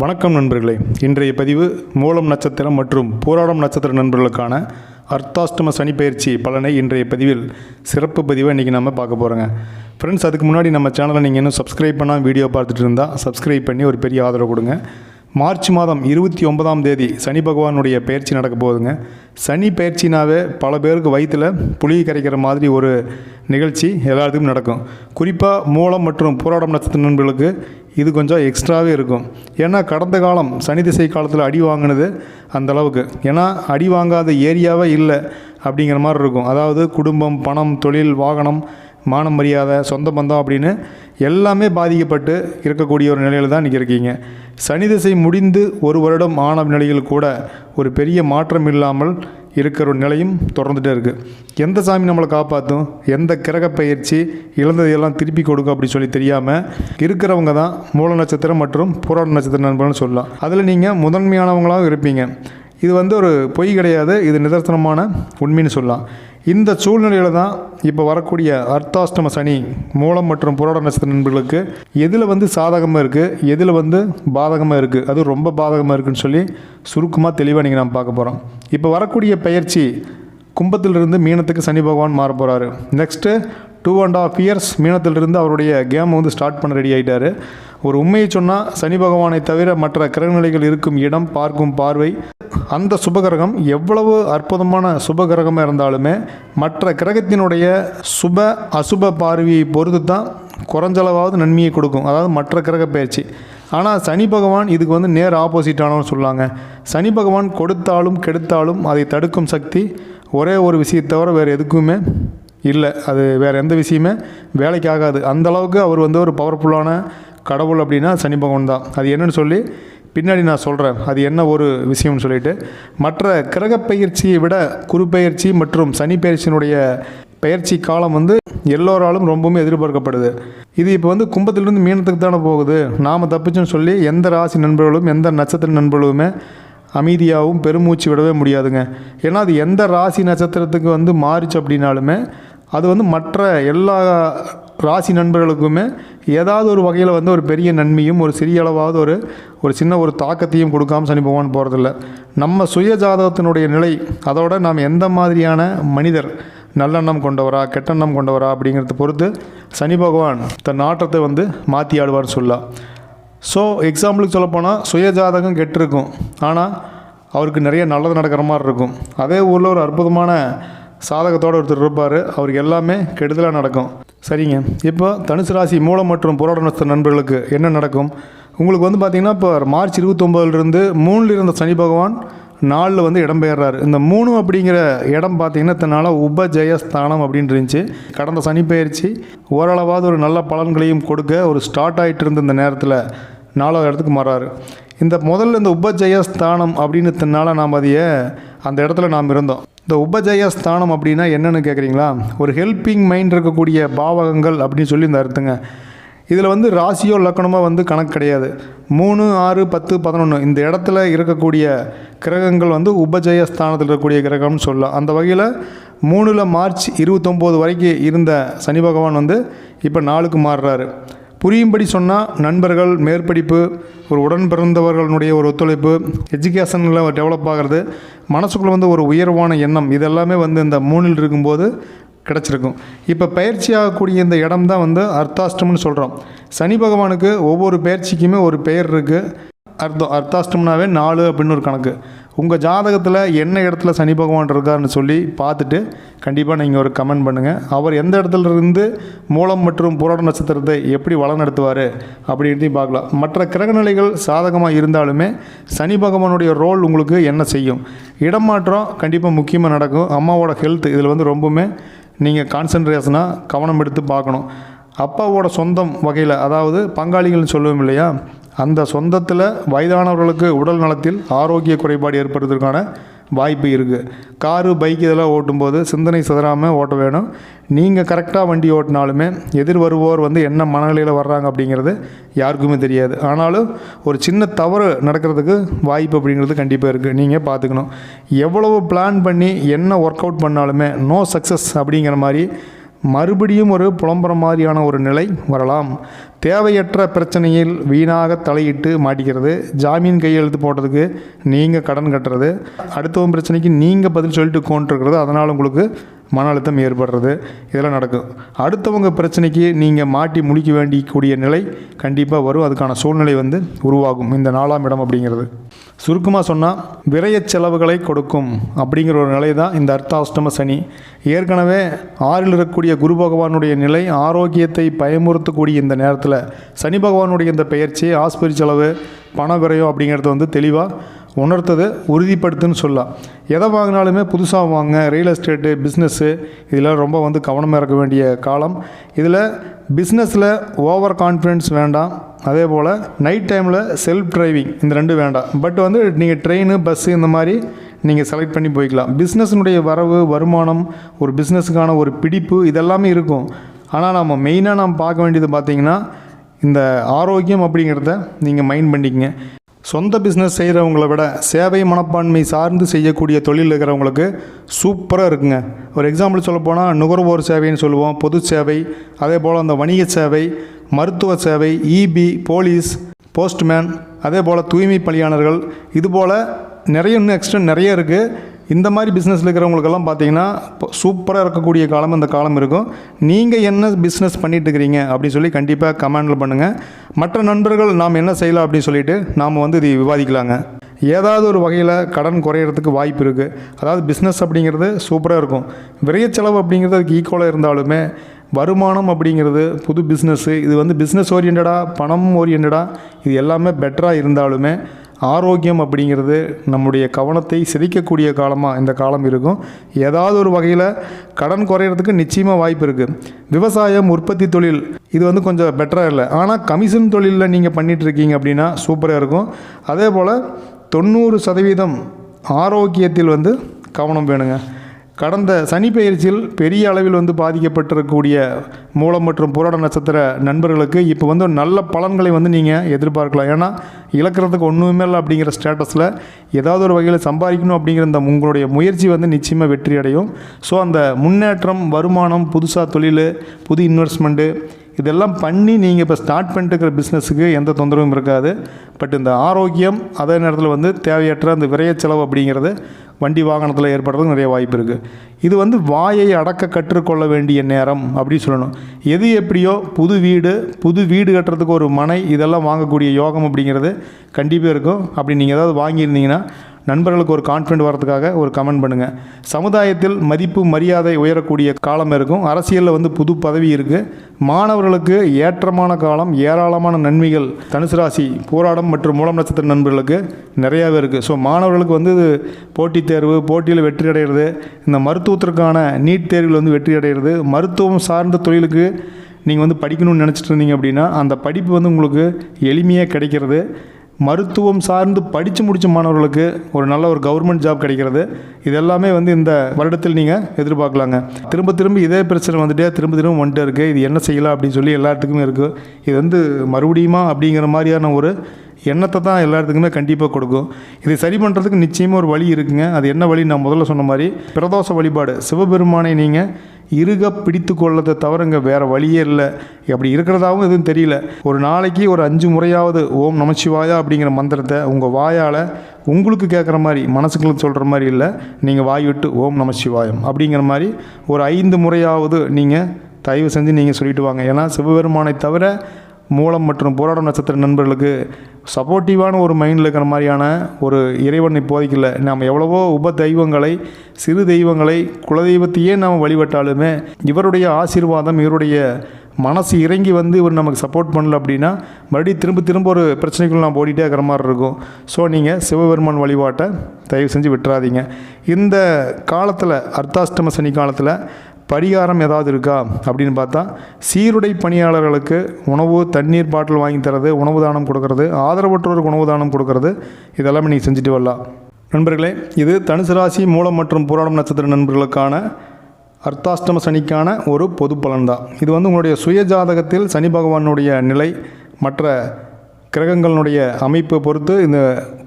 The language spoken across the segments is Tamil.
வணக்கம் நண்பர்களே. இன்றைய பதிவு மூலம் நட்சத்திரம் மற்றும் பூராடம் நட்சத்திர நண்பர்களுக்கான அர்த்தாஷ்டம சனி பயிற்சி பலனை இன்றைய பதிவில் சிறப்பு பதிவை இன்றைக்கி நம்ம பார்க்க போகிறோங்க. ஃப்ரெண்ட்ஸ், அதுக்கு முன்னாடி நம்ம சேனலை நீங்கள் இன்னும் சப்ஸ்கிரைப் பண்ணால் வீடியோ பார்த்துட்டு இருந்தால் சப்ஸ்கிரைப் பண்ணி ஒரு பெரிய ஆதரவு கொடுங்க. மார்ச் மாதம் 29ஆம் தேதி சனி பகவானுடைய பயிற்சி நடக்க போகுதுங்க. சனி பயிற்சினாவே பல பேருக்கு வயிற்றில் புளி கரைக்கிற மாதிரி ஒரு நிகழ்ச்சி எல்லாத்துக்கும் நடக்கும். குறிப்பாக மூலம் மற்றும் பூராடம் நட்சத்திர நண்பர்களுக்கு இது கொஞ்சம் எக்ஸ்ட்ராவே இருக்கும். ஏன்னா கடந்த காலம் சனி திசை காலத்தில் அடி வாங்கினது அந்த அளவுக்கு, ஏன்னா அடி வாங்காத ஏரியாவே இல்லை அப்படிங்கிற மாதிரி இருக்கும். அதாவது குடும்பம், பணம், தொழில், வாகனம், மான மரியாதை, சொந்த பந்தம் அப்படின்னு எல்லாமே பாதிக்கப்பட்டு இருக்கக்கூடிய ஒரு நிலையில் தான் இன்றைக்கி இருக்கீங்க. சனி திசை முடிந்து ஒரு வருடம் ஆன நிலையில் கூட ஒரு பெரிய மாற்றம் இல்லாமல் இருக்கிற ஒரு நிலையும் தொடர்ந்துகிட்டே இருக்குது. எந்த சாமி நம்மளை காப்பாற்றும், எந்த கிரக பயிற்சி இழந்ததையெல்லாம் திருப்பி கொடுக்கும் அப்படி சொல்லி தெரியாமல் இருக்கிறவங்க தான் மூல நட்சத்திரம் மற்றும் பூராட நட்சத்திர நண்பர்கள்னு சொல்லலாம். அதில் நீங்கள் முதன்மையானவங்களாகவும் இருப்பீங்க. இது ஒரு பொய் கிடையாது, இது நிதர்சனமான உண்மைன்னு சொல்லலாம். இந்த சூழ்நிலையில் தான் இப்போ வரக்கூடிய அர்த்தாஷ்டம சனி மூலம் மற்றும் பூராட நட்சத்திர நண்பர்களுக்கு எதில் சாதகமாக இருக்குது, எதில் பாதகமாக இருக்குது, அது ரொம்ப பாதகமாக இருக்குதுன்னு சொல்லி சுருக்கமாக தெளிவாக நீங்கள் நம்ம பார்க்க போகிறோம். இப்போ வரக்கூடிய பயிற்சி கும்பத்திலிருந்து மீனத்துக்கு சனி பகவான் மாற போகிறாரு. நெக்ஸ்ட்டு 2.5 இயர்ஸ் மீனத்திலிருந்து அவருடைய கேமை ஸ்டார்ட் பண்ண ரெடி ஆகிட்டார். ஒரு உண்மையை சொன்னால் சனி பகவானை தவிர மற்ற கிரகநிலைகள் இருக்கும் இடம், பார்க்கும் பார்வை, அந்த சுபகிரகம் எவ்வளவு அற்புதமான சுபகிரகமாக இருந்தாலுமே மற்ற கிரகத்தினுடைய சுப அசுப பார்வையை பொறுத்து தான் குறைஞ்சளவாவது நன்மையை கொடுக்கும், அதாவது மற்ற கிரக பயிற்சி. ஆனால் சனி பகவான் இதுக்கு நேர் ஆப்போசிட்டானு சொல்லாங்க. சனி பகவான் கொடுத்தாலும் கெடுத்தாலும் அதை தடுக்கும் சக்தி ஒரே ஒரு விஷயத்தை தவிர வேறு எதுக்குமே இல்லை. அது வேறு எந்த விஷயமே வேலைக்கு ஆகாது. அந்தளவுக்கு அவர் ஒரு பவர்ஃபுல்லான கடவுள் அப்படின்னா சனி பகவான் தான். அது என்னன்னு சொல்லி பின்னாடி நான் சொல்கிறேன், அது என்ன ஒரு விஷயம்னு சொல்லிட்டு. மற்ற கிரக பயிற்சியை விட குரு பயிற்சி மற்றும் சனி பயிற்சியினுடைய பயிற்சி காலம் எல்லோராலும் ரொம்பவுமே எதிர்பார்க்கப்படுது. இது இப்போ கும்பத்திலிருந்து மீனத்துக்கு தானே போகுது, நாம் தப்பிச்சுன்னு சொல்லி எந்த ராசி நண்பர்களும் எந்த நட்சத்திர நண்பர்களுமே அமைதியாகவும் பெருமூச்சு விடவே முடியாதுங்க. ஏன்னா அது எந்த ராசி நட்சத்திரத்துக்கு மாறிச்சு அப்படின்னாலுமே அது மற்ற எல்லா ராசி நண்பர்களுக்குமே ஏதாவது ஒரு வகையில் ஒரு பெரிய நன்மையும் ஒரு சிறிய அளவாவது ஒரு சின்ன ஒரு தாக்கத்தையும் கொடுக்காமல் சனி பகவான் போகிறதில்ல. நம்ம சுய ஜாதகத்தினுடைய நிலை, அதோட நாம் எந்த மாதிரியான மனிதர், நல்லெண்ணம் கொண்டவரா கெட்டெண்ணம் கொண்டவரா அப்படிங்கிறத பொறுத்து சனி பகவான் தன் நாட்டத்தை மாற்றி ஆடுவார்னு சொல்லலாம். ஸோ எக்ஸாம்பிளுக்கு சொல்லப்போனால் சுய ஜாதகம் கெட்டிருக்கும், ஆனால் அவருக்கு நிறைய நல்லது நடக்கிற மாதிரி இருக்கும். அதே ஊரில் ஒரு அற்புதமான சாதகத்தோடு ஒருத்தர் இருப்பார், அவருக்கு எல்லாமே கெடுதலாக நடக்கும். சரிங்க, இப்போ தனுசு ராசி மூலம் மற்றும் பூராட நட்சத்திர நண்பர்களுக்கு என்ன நடக்கும்? உங்களுக்கு பார்த்திங்கன்னா இப்போ மார்ச் 29 3 இருந்த சனி பகவான் 4 இடம்பெயர்றாரு. இந்த 3 அப்படிங்கிற இடம் பார்த்திங்கன்னா இதனால் உபஜயஸ்தானம் அப்படின்னு இருந்துச்சு. கடந்த சனி பயிற்சி ஓரளவாவது ஒரு நல்ல பலன்களையும் கொடுக்க ஒரு ஸ்டார்ட் ஆகிட்டு இருந்த இந்த நேரத்தில் 4வது இடத்துக்கு மாறாரு. இந்த முதல்ல இந்த உபஜயஸ்தானம் அப்படின்றதுனால நாம் அந்த இடத்துல நாம் இருந்தோம். இந்த உபஜயஸ்தானம் அப்படின்னா என்னென்னு கேட்குறீங்களா? ஒரு ஹெல்பிங் மைண்ட் இருக்கக்கூடிய பாவகங்கள் அப்படின்னு சொல்லி இந்த அர்த்தங்க. இதில் ராசியோ லக்கணமோ கணக்கு கிடையாது. 3, 6, 10, 11 இந்த இடத்துல இருக்கக்கூடிய கிரகங்கள் உபஜயஸ்தானத்தில் இருக்கக்கூடிய கிரகம்னு சொல்லலாம். அந்த வகையில் 3 மார்ச் 29 வரைக்கும் இருந்த சனி பகவான் இப்போ 4க்கு மாறுறாரு. புரியும்படி சொன்னால் நண்பர்கள், மேற்படிப்பு, ஒரு உடன் பிறந்தவர்களுடைய ஒரு ஒத்துழைப்பு, எஜுகேஷனில் டெவலப் ஆகிறது, மனசுக்குள்ளே ஒரு உயர்வான எண்ணம், இதெல்லாமே இந்த 3 இருக்கும்போது கிடச்சிருக்கும். இப்போ பயிற்சி ஆகக்கூடிய இந்த இடம் தான் அர்த்தாஷ்டம்னு சொல்கிறோம். சனி பகவானுக்கு ஒவ்வொரு பயிற்சிக்குமே ஒரு பெயர் இருக்குது. அர்த்தாஷ்டம்னாவே 4 அப்படின்னு ஒரு கணக்கு. உங்கள் ஜாதகத்தில் என்ன இடத்துல சனி பகவான் இருக்காருன்னு சொல்லி பார்த்துட்டு கண்டிப்பாக நீங்கள் ஒரு கமெண்ட் பண்ணுங்கள். அவர் எந்த இடத்துல இருந்து மூலம் மற்றும் பூராட நட்சத்திரத்தை எப்படி வளர்நடத்துவார் அப்படின்றதையும் பார்க்கலாம். மற்ற கிரகநிலைகள் சாதகமாக இருந்தாலுமே சனி பகவானுடைய ரோல் உங்களுக்கு என்ன செய்யும்? இடமாற்றம் கண்டிப்பாக முக்கியமாக நடக்கும். அம்மாவோட ஹெல்த் இதில் ரொம்பவுமே நீங்கள் கான்சன்ட்ரேஷனாக கவனம் எடுத்து பார்க்கணும். அப்பாவோட சொந்தம் வகையில், அதாவது பங்காளிகள்னு சொல்லுவோம் இல்லையா, அந்த சொந்தத்தில் வயதானவர்களுக்கு உடல் நலத்தில் ஆரோக்கிய குறைபாடு ஏற்படுறதுக்கான வாய்ப்பு இருக்குது. காரு, பைக் இதெல்லாம் ஓட்டும்போது சிந்தனை சிதறாமல் ஓட்ட வேணும். நீங்கள் கரெக்டாக வண்டி ஓட்டினாலுமே எதிர் வருவோர் என்ன மனநிலையில் வர்றாங்க அப்படிங்கிறது யாருக்குமே தெரியாது. ஆனாலும் ஒரு சின்ன தவறு நடக்கிறதுக்கு வாய்ப்பு அப்படிங்கிறது கண்டிப்பாக இருக்குது. நீங்கள் பார்த்துக்கணும். எவ்வளவு பிளான் பண்ணி என்ன ஒர்க் அவுட் பண்ணாலுமே நோ சக்ஸஸ் அப்படிங்கிற மாதிரி மறுபடியும் ஒரு புலம்புற மாதிரியான ஒரு நிலை வரலாம். தேவையற்ற பிரச்சனையில் வீணாக தலையிட்டு மாட்டிக்கிறது, ஜாமீன் கையெழுத்து போடுறதுக்கு நீங்கள் கடன் கட்டுறது, அடுத்தவன் பிரச்சனைக்கு நீங்கள் பதில் சொல்லிட்டு கொண்டிருக்கிறது, அதனால் உங்களுக்கு மன அழுத்தம் ஏற்படுறது, இதெல்லாம் நடக்கும். அடுத்தவங்க பிரச்சனைக்கு நீங்கள் மாட்டி முடிக்க வேண்டிய நிலை கண்டிப்பாக வரும். அதுக்கான சூழ்நிலை உருவாகும் இந்த 4ஆம் இடம் அப்படிங்கிறது. சுருக்கமாக சொன்னால் விரய செலவுகளை கொடுக்கும் அப்படிங்கிற ஒரு நிலை தான் இந்த அர்த்தாஷ்டம சனி. ஏற்கனவே 6ல் இருக்கக்கூடிய குரு பகவானுடைய நிலை ஆரோக்கியத்தை பயமுறுத்தக்கூடிய இந்த நேரத்தில் சனி பகவானுடைய இந்த பெயர்ச்சி ஆஸ்பத்திரி செலவு, பண விரயம் அப்படிங்கிறது தெளிவாக உணர்த்தது, உறுதிப்படுத்துன்னு சொல்லலாம். எதை வாங்கினாலுமே புதுசாக வாங்க, ரியல் எஸ்டேட்டு, பிஸ்னஸ்ஸு இதெல்லாம் ரொம்ப கவனமாக இருக்க வேண்டிய காலம். இதில் பிஸ்னஸில் ஓவர் கான்ஃபிடென்ஸ் வேண்டாம். அதே போல் நைட் டைமில் செல்ஃப் டிரைவிங் இந்த 2 வேண்டாம். பட் நீங்கள் ட்ரெயின், பஸ்ஸு இந்த மாதிரி நீங்கள் செலக்ட் பண்ணி போய்க்கலாம். பிஸ்னஸினுடைய வரவு, வருமானம், ஒரு பிஸ்னஸுக்கான ஒரு பிடிப்பு இதெல்லாமே இருக்கும். ஆனால் நம்ம மெயினாக நாம் பார்க்க வேண்டியது பார்த்திங்கன்னா இந்த ஆரோக்கியம் அப்படிங்கிறத நீங்கள் மைண்ட் பண்ணிக்கங்க. சொந்த பிஸ்னஸ் செய்கிறவங்கள விட சேவை மனப்பான்மை சார்ந்து செய்யக்கூடிய தொழில் இருக்கிறவங்களுக்கு சூப்பராக இருக்குங்க. ஒரு எக்ஸாம்பிள் சொல்லப்போனால் நுகர்வோர் சேவைன்னு சொல்லுவோம், பொது சேவை, அதே போல் அந்த வணிக சேவை, மருத்துவ சேவை, இபி, போலீஸ், போஸ்ட்மேன், அதே போல் தூய்மை பணியாளர்கள், இதுபோல் இன்னும் எக்ஸ்ட்ரா நிறைய இருக்குது. இந்த மாதிரி பிஸ்னஸில் இருக்கிறவங்களுக்கெல்லாம் பார்த்தீங்கன்னா சூப்பராக இருக்கக்கூடிய காலம் இந்த காலம் இருக்கும். நீங்கள் என்ன பிஸ்னஸ் பண்ணிட்டு இருக்கிறீங்க அப்படின்னு சொல்லி கண்டிப்பாக கமெண்டில் பண்ணுங்கள். மற்ற நண்பர்கள் நாம் என்ன செய்யலாம் அப்படின்னு சொல்லிட்டு நாம் இது விவாதிக்கலாங்க. ஏதாவது ஒரு வகையில் கடன் குறையிறதுக்கு வாய்ப்பு இருக்குது. அதாவது பிஸ்னஸ் அப்படிங்கிறது சூப்பராக இருக்கும். விரைய செலவு அப்படிங்கிறது அதுக்கு ஈக்குவலாக இருந்தாலுமே வருமானம் அப்படிங்கிறது புது பிஸ்னஸ்ஸு இது பிஸ்னஸ் ஓரியன்டாக, பணம் ஓரியன்டாக இது எல்லாமே பெட்டராக இருந்தாலுமே ஆரோக்கியம் அப்படிங்கிறது நம்முடைய கவனத்தை சிதைக்கக்கூடிய காலமாக இந்த காலம் இருக்கும். ஏதாவது ஒரு வகையில் கடன் குறையிறதுக்கு நிச்சயமாக வாய்ப்பு இருக்குது. விவசாயம், உற்பத்தி தொழில் இது கொஞ்சம் பெட்டராக இல்லை. ஆனால் கமிஷன் தொழிலில் நீங்கள் பண்ணிகிட்ருக்கீங்க அப்படின்னா சூப்பராக இருக்கும். அதே போல் 90% ஆரோக்கியத்தில் கவனம் வேணுங்க. கடந்த சனி பெயர்ச்சியில் பெரிய அளவில் பாதிக்கப்பட்டிருக்கக்கூடிய மூலம் மற்றும் புராட நட்சத்திர நண்பர்களுக்கு இப்போ நல்ல பலன்களை நீங்கள் எதிர்பார்க்கலாம். ஏன்னா இழக்கிறதுக்கு ஒன்றுமே இல்லை அப்படிங்கிற ஸ்டேட்டஸில் ஏதாவது ஒரு வகையில் சம்பாதிக்கணும் அப்படிங்கிற இந்த உங்களுடைய முயற்சி நிச்சயமாக வெற்றி அடையும். ஸோ அந்த முன்னேற்றம், வருமானம், புதுசாக தொழில், புது இன்வெஸ்ட்மெண்ட்டு இதெல்லாம் பண்ணி நீங்கள் இப்போ ஸ்டார்ட் பண்ணிட்டு இருக்கிற பிஸ்னஸுக்கு எந்த தொந்தரவும் இருக்காது. பட் இந்த ஆரோக்கியம் அதே நேரத்தில் தேவையற்ற அந்த விரைய செலவு அப்படிங்கிறது வண்டி வாகனத்தில் ஏற்படுறதுக்கு நிறைய வாய்ப்பு இருக்குது. இது வாயை அடக்க கற்றுக்கொள்ள வேண்டிய நேரம் அப்படி சொல்லணும். எது எப்படியோ புது வீடு கட்டுறதுக்கு ஒரு மனை இதெல்லாம் வாங்கக்கூடிய யோகம் அப்படிங்கிறது கண்டிப்பாக இருக்கும். அப்படி நீங்கள் ஏதாவது வாங்கியிருந்தீங்கன்னா நண்பர்களுக்கு ஒரு கான்ஃபிடென்ட் வரதுக்காக ஒரு கமெண்ட் பண்ணுங்கள். சமுதாயத்தில் மதிப்பு, மரியாதை உயரக்கூடிய காலம் இருக்கும். அரசியலில் புது பதவி இருக்குது. மாணவர்களுக்கு ஏற்றமான காலம், ஏராளமான நன்மைகள் தனுசு ராசி, போராடம் மற்றும் மூலம் நட்சத்திர நண்பர்களுக்கு நிறையாவே இருக்குது. ஸோ மாணவர்களுக்கு போட்டித் தேர்வு, போட்டியில் வெற்றி அடைகிறது, இந்த மருத்துவத்திற்கான நீட் தேர்வில் வெற்றி அடைகிறது, மருத்துவம் சார்ந்த தொழிலுக்கு நீங்கள் படிக்கணும்னு நினச்சிட்டு இருந்தீங்க அப்படின்னா அந்த படிப்பு உங்களுக்கு எளிமையாக கிடைக்கிறது. மருத்துவம் சார்ந்து படித்து முடித்த மாணவர்களுக்கு ஒரு நல்ல ஒரு கவர்மெண்ட் ஜாப் கிடைக்கிறது. இதெல்லாமே இந்த வருடத்தில் நீங்கள் எதிர்பார்க்கலாங்க. திரும்ப இதே பிரச்சனை திரும்ப வந்துட்டே இருக்குது. இது என்ன செய்யலாம் அப்படின்னு சொல்லி எல்லாத்துக்குமே இருக்குது. இது மறுபடியுமா அப்படிங்கிற மாதிரியான ஒரு எண்ணத்தை தான் எல்லாத்துக்குமே கண்டிப்பாக கொடுக்கும். இதை சரி பண்ணுறதுக்கு நிச்சயமாக ஒரு வழி இருக்குங்க. அது என்ன வழி? நான் முதல்ல சொன்ன மாதிரி பிரதோஷ வழிபாடு, சிவபெருமானை நீங்கள் இருக பிடித்து கொள்ளதை தவிரங்க வேறு வழியே இல்லை. அப்படி இருக்கிறதாகவும் எதுவும் தெரியல. ஒரு நாளைக்கு ஒரு 5 முறையாவது ஓம் நமச்சிவாயா அப்படிங்கிற மந்திரத்தை உங்கள் வாயால் உங்களுக்கு கேட்குற மாதிரி, மனசுக்குள்ள சொல்கிற மாதிரி இல்லை, நீங்கள் வாய் விட்டு ஓம் நமச்சிவாயம் அப்படிங்கிற மாதிரி ஒரு 5 முறையாவது நீங்கள் தயவு செஞ்சு நீங்கள் சொல்லிட்டு வாங்க. ஏன்னா சிவபெருமானை தவிர மூலம் மற்றும் போராடும் நட்சத்திர நண்பர்களுக்கு சப்போர்ட்டிவான ஒரு மைண்டில் இருக்கிற மாதிரியான ஒரு இறைவன் இப்போதைக்கு இல்லை. நாம் எவ்வளவோ உப தெய்வங்களை, சிறு தெய்வங்களை, குலதெய்வத்தையே நாம் வழிபட்டாலுமே இவருடைய ஆசீர்வாதம், இவருடைய மனசு இறங்கி இவர் நமக்கு சப்போர்ட் பண்ணல அப்படின்னா மறுபடியும் திரும்ப ஒரு பிரச்சனைக்குள்ள நாம் ஓடிட்டே இருக்கிற மாதிரி இருக்கும். ஸோ நீங்கள் சிவபெருமான் வழிபாட்டை தயவு செஞ்சு விட்டுறாதீங்க. இந்த காலத்தில் அர்த்தாஷ்டம சனி காலத்தில் பரிகாரம் ஏதாவது இருக்கா அப்படின்னு பார்த்தா, சீருடை பணியாளர்களுக்கு உணவு, தண்ணீர் பாட்டில் வாங்கி தரது, உணவு தானம் கொடுக்கறது, ஆதரவற்றோருக்கு உணவு தானம் கொடுக்கறது, இதெல்லாமே நீங்கள் செஞ்சுட்டு வரலாம். நண்பர்களே, இது தனுசு ராசி, மூலம் மற்றும் புராடம் நட்சத்திர நண்பர்களுக்கான அர்த்தாஷ்டம சனிக்கான ஒரு பொது பலன் தான். இது உங்களுடைய சுய ஜாதகத்தில் சனி பகவானுடைய நிலை, மற்ற கிரகங்களுடைய அமைப்பை பொறுத்து இந்த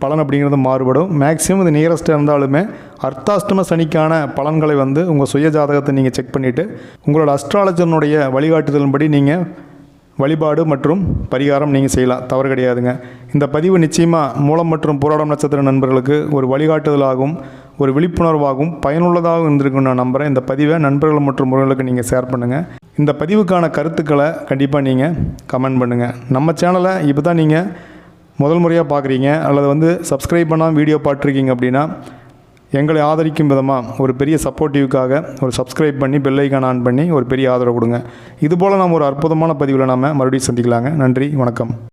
பலன் அப்படிங்கிறது மாறுபடும். மேக்ஸிமம் இது நியரஸ்ட்டாக இருந்தாலுமே அர்த்தாஷ்டம சனிக்கான பலன்களை வந்து உங்கள் சுய ஜாதகத்தை நீங்கள் செக் பண்ணிவிட்டு உங்களோட அஸ்ட்ராலஜனுடைய வழிகாட்டுதலின்படி நீங்கள் வழிபாடு மற்றும் பரிகாரம் நீங்கள் செய்யலாம், தவறு கிடையாதுங்க. இந்த பதிவு நிச்சயமாக மூலம் மற்றும் பூராடம் நட்சத்திர நண்பர்களுக்கு ஒரு வழிகாட்டுதலாகவும் ஒரு விழிப்புணர்வாகவும் பயனுள்ளதாகவும் இருந்திருக்குன்னு நான் நம்புகிறேன். இந்த பதிவை நண்பர்கள் மற்றும் உறவுகளுக்கு நீங்கள் ஷேர் பண்ணுங்கள். இந்த பதிவுக்கான கருத்துக்களை கண்டிப்பாக நீங்கள் கமெண்ட் பண்ணுங்கள். நம்ம சேனலை இப்போ தான் நீங்கள் முதல் முறையாக பார்க்குறீங்க அல்லது வந்து சப்ஸ்கிரைப் பண்ணாமல் வீடியோ பார்த்துருக்கீங்க அப்படின்னா எங்களை ஆதரிக்கும் விதமாக ஒரு பெரிய சப்போர்ட்டிவ்க்காக ஒரு சப்ஸ்கிரைப் பண்ணி பெல் ஐக்கான் ஆன் பண்ணி ஒரு பெரிய ஆதரவு கொடுங்க. இதுபோல் நாம் ஒரு அற்புதமான பதிவில் நாம் மறுபடியும் சந்திக்கலாங்க. நன்றி, வணக்கம்.